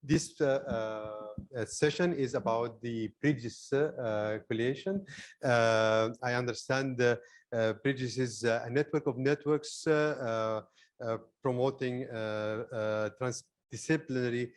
this session is about the BRIDGES Coalition. I understand BRIDGES is a network of networks promoting transdisciplinary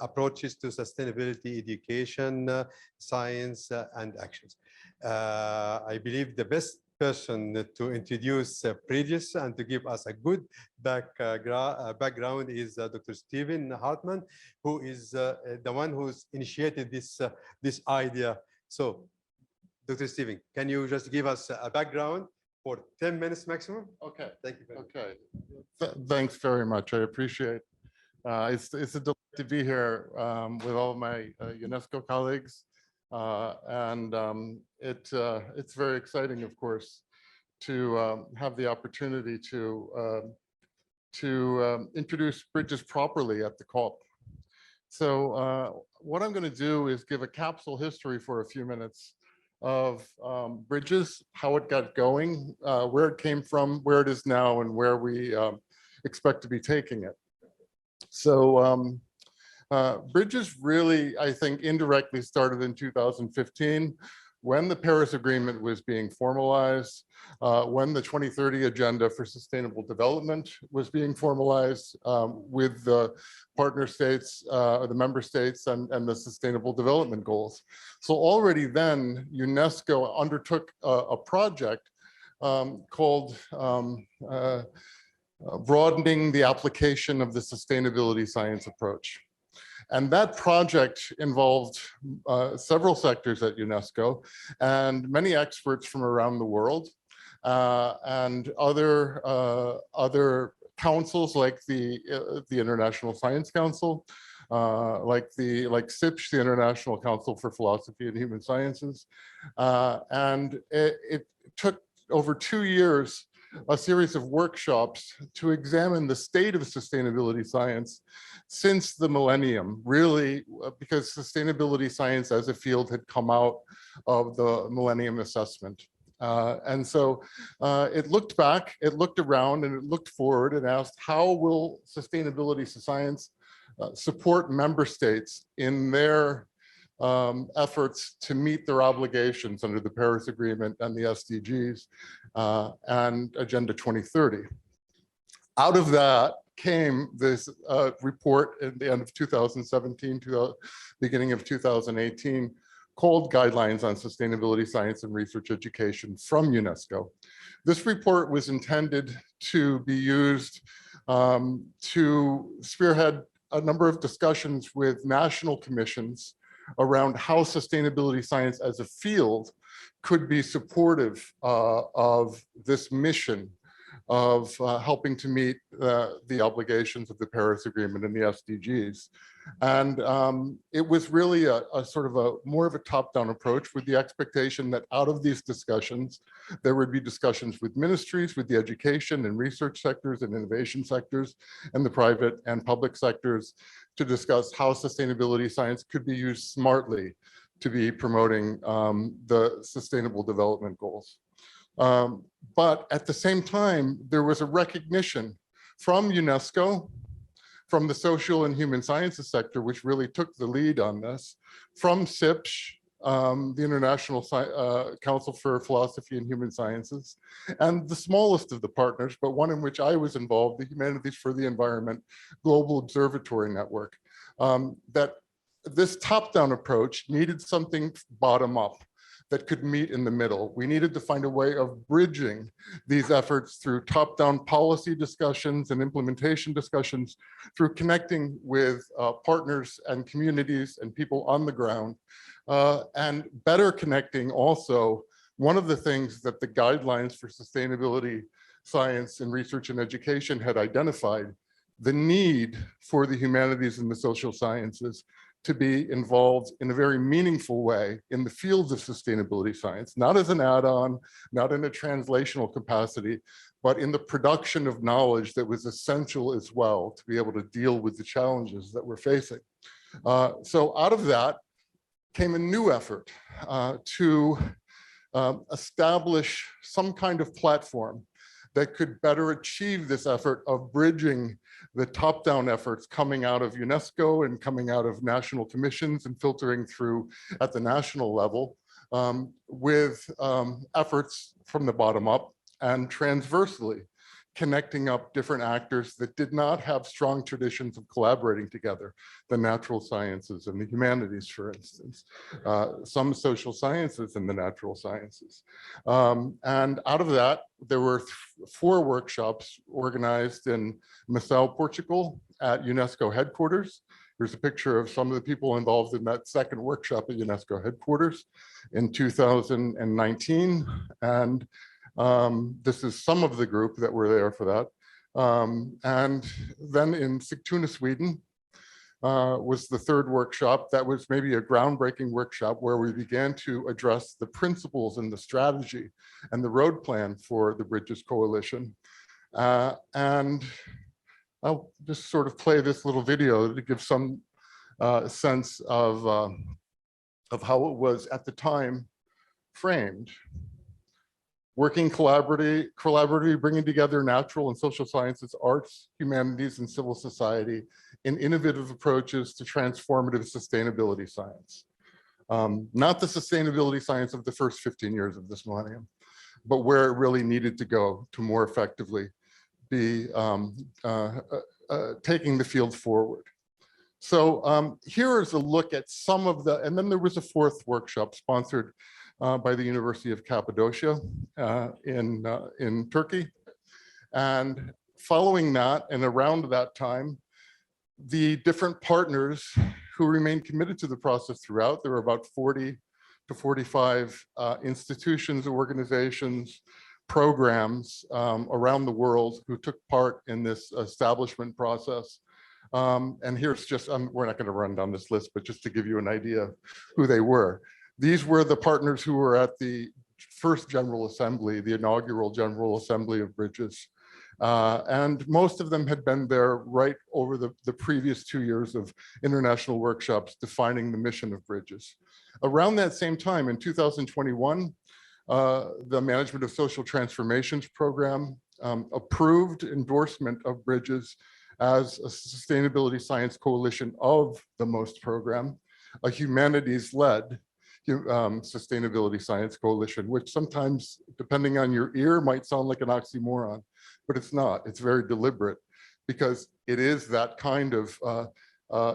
approaches to sustainability, education, science, and actions. I believe the best person to introduce BRIDGES and to give us a good background is Dr. Stephen Hartman, who is the one who's initiated this idea. So, Dr. Stephen, can you just give us a background for 10 minutes maximum? Okay. Thank you very much. Okay. Thanks very much. I appreciate it. It's a delight to be here with all of my UNESCO colleagues. It's very exciting, of course, to have the opportunity to introduce BRIDGES properly at the COP. So what I'm going to do is give a capsule history for a few minutes of BRIDGES, how it got going, where it came from, where it is now, and where we expect to be taking it. So BRIDGES really, I think, indirectly started in 2015 when the Paris Agreement was being formalized, when the 2030 Agenda for Sustainable Development was being formalized with the partner states, or the member states, and the Sustainable Development Goals. So already then, UNESCO undertook a project called Broadening the Application of the Sustainability Science Approach. And that project involved several sectors at UNESCO and many experts from around the world and other councils like the International Science Council, like CIPSH, the International Council for Philosophy and Human Sciences. And it took over 2 years a series of workshops to examine the state of sustainability science since the millennium, really, because sustainability science as a field had come out of the Millennium Assessment. And so it looked back, it looked around, and it looked forward and asked, how will sustainability science support member states in their efforts to meet their obligations under the Paris Agreement and the SDGs and Agenda 2030. Out of that came this report at the end of 2017 to the beginning of 2018 called Guidelines on Sustainability Science and Research Education from UNESCO. This report was intended to be used to spearhead a number of discussions with national commissions around how sustainability science as a field could be supportive of this mission of helping to meet the obligations of the Paris Agreement and the SDGs. And it was really a sort of a more of a top-down approach with the expectation that out of these discussions, there would be discussions with ministries, with the education and research sectors and innovation sectors, and the private and public sectors to discuss how sustainability science could be used smartly to be promoting the Sustainable Development Goals. But at the same time, there was a recognition from UNESCO, from the social and human sciences sector, which really took the lead on this, from CIPSH, the International Council for Philosophy and Human Sciences, and the smallest of the partners, but one in which I was involved, the Humanities for the Environment Global Observatory Network, that this top-down approach needed something bottom-up that could meet in the middle. We needed to find a way of bridging these efforts through top-down policy discussions and implementation discussions, through connecting with partners and communities and people on the ground, and better connecting also. One of the things that the Guidelines for Sustainability Science and Research and Education had identified, the need for the humanities and the social sciences to be involved in a very meaningful way in the fields of sustainability science, not as an add-on, not in a translational capacity, but in the production of knowledge that was essential as well to be able to deal with the challenges that we're facing. So out of that came a new effort to establish some kind of platform that could better achieve this effort of bridging the top-down efforts coming out of UNESCO and coming out of national commissions and filtering through at the national level with efforts from the bottom up and transversely connecting up different actors that did not have strong traditions of collaborating together, the natural sciences and the humanities, for instance, some social sciences and the natural sciences. And out of that, there were 4 workshops organized in Macau, Portugal at UNESCO headquarters. Here's a picture of some of the people involved in that second workshop at UNESCO headquarters in 2019. And this is some of the group that were there for that. And then in Sigtuna, Sweden, was the third workshop. That was maybe a groundbreaking workshop where we began to address the principles and the strategy and the road plan for the BRIDGES Coalition. And I'll just sort of play this little video to give some sense of how it was at the time framed. Working collaboratively, bringing together natural and social sciences, arts, humanities, and civil society in innovative approaches to transformative sustainability science. Not the sustainability science of the first 15 years of this millennium, but where it really needed to go to more effectively be taking the field forward. So here is a look at some of the, and then there was a 4th workshop sponsored by the University of Cappadocia in Turkey. And following that and around that time, the different partners who remained committed to the process throughout, there were about 40 to 45 institutions, organizations, programs around the world who took part in this establishment process. And here's just, we're not going to run down this list, but just to give you an idea of who they were. These were the partners who were at the first General Assembly, the inaugural General Assembly of BRIDGES. And most of them had been there right over the previous 2 years of international workshops defining the mission of BRIDGES. Around that same time, in 2021, the Management of Social Transformations program approved endorsement of BRIDGES as a sustainability science coalition of the MOST program, a humanities-led sustainability science coalition, which sometimes, depending on your ear, might sound like an oxymoron, but it's not. It's very deliberate because it is that kind of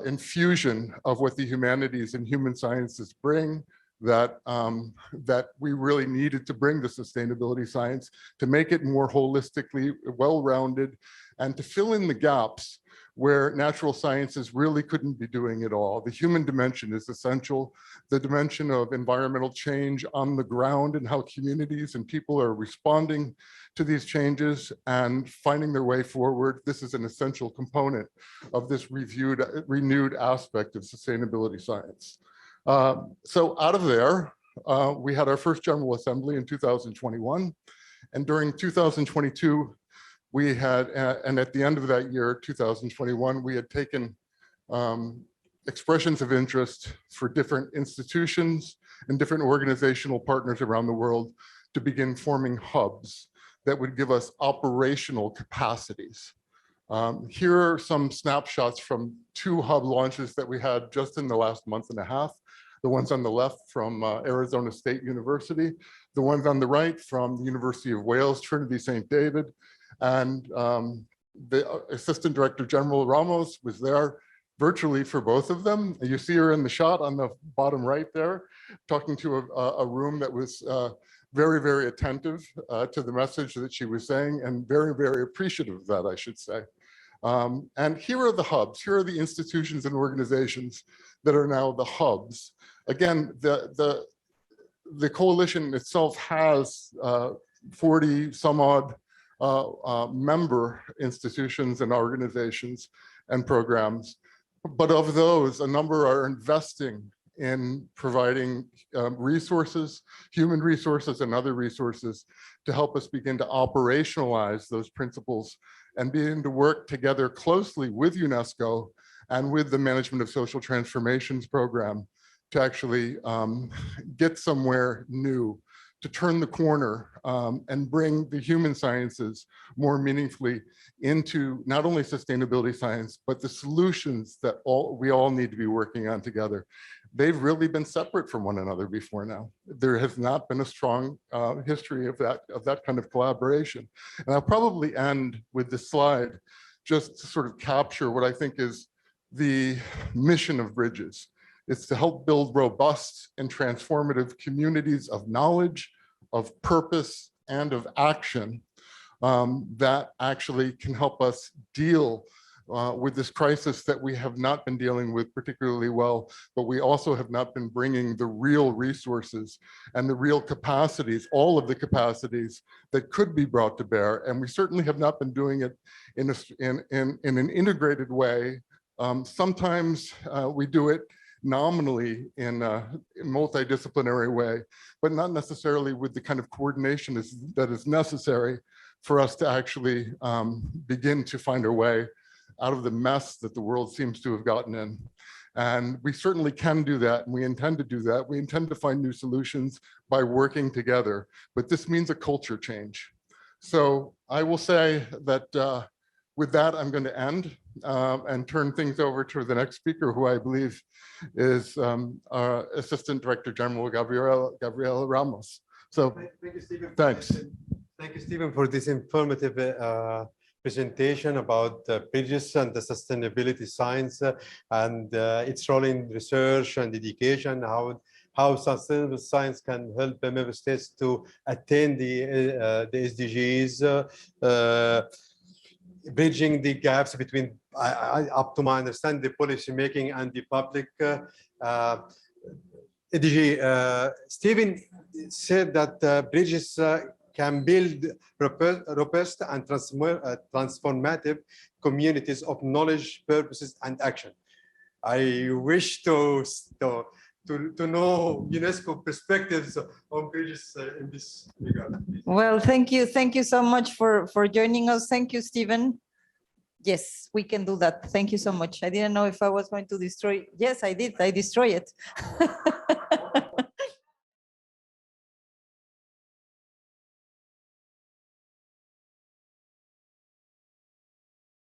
infusion of what the humanities and human sciences bring that that we really needed to bring the sustainability science to make it more holistically well-rounded and to fill in the gaps where natural sciences really couldn't be doing it all. The human dimension is essential. The dimension of environmental change on the ground and how communities and people are responding to these changes and finding their way forward. This is an essential component of this renewed aspect of sustainability science. So out of there, we had our first General Assembly in 2021. And during 2022, we had, and at the end of that year, 2021, we had taken expressions of interest for different institutions and different organizational partners around the world to begin forming hubs that would give us operational capacities. Here are some snapshots from 2 hub launches that we had just in the last month and a half. The ones on the left from Arizona State University, the ones on the right from the University of Wales, Trinity St. David. And the Assistant Director General Ramos was there virtually for both of them. You see her in the shot on the bottom right there, talking to a room that was very, very attentive to the message that she was saying and very, very appreciative of that, I should say. And here are the hubs. Here are the institutions and organizations that are now the hubs. Again, the coalition itself has 40 some odd member institutions and organizations and programs. But of those, a number are investing in providing resources, human resources and other resources to help us begin to operationalize those principles and begin to work together closely with UNESCO and with the Management of Social Transformations program to actually get somewhere new to turn the corner and bring the human sciences more meaningfully into not only sustainability science, but the solutions that we all need to be working on together. They've really been separate from one another before now. There has not been a strong history of that kind of collaboration. And I'll probably end with this slide just to sort of capture what I think is the mission of Bridges. It's to help build robust and transformative communities of knowledge, of purpose, and of action that actually can help us deal with this crisis that we have not been dealing with particularly well, but we also have not been bringing the real resources and the real capacities, all of the capacities that could be brought to bear. And we certainly have not been doing it in an integrated way. Sometimes we do it nominally in a multidisciplinary way, but not necessarily with the kind of coordination that is necessary for us to actually begin to find our way out of the mess that the world seems to have gotten in. And we certainly can do that, and we intend to do that. We intend to find new solutions by working together, but this means a culture change. So I will say that with that, I'm going to end and turn things over to the next speaker, who I believe is our Assistant Director General, Gabriela Ramos. So thank you, Stephen. Thanks. Thank you, Stephen, for this informative presentation about bridges and the sustainability science and its role in research and education, how sustainable science can help the member states to attain the SDGs, bridging the gaps between, up to my understanding, the policy making and the public. Stephen said that bridges can build robust and transformative communities of knowledge, purposes, and action. I wish to know UNESCO perspectives on bridges in this regard. Well, thank you so much for joining us. Thank you, Stephen. Yes, we can do that. Thank you so much. I didn't know if I was going to destroy. Yes, I did. I destroyed it.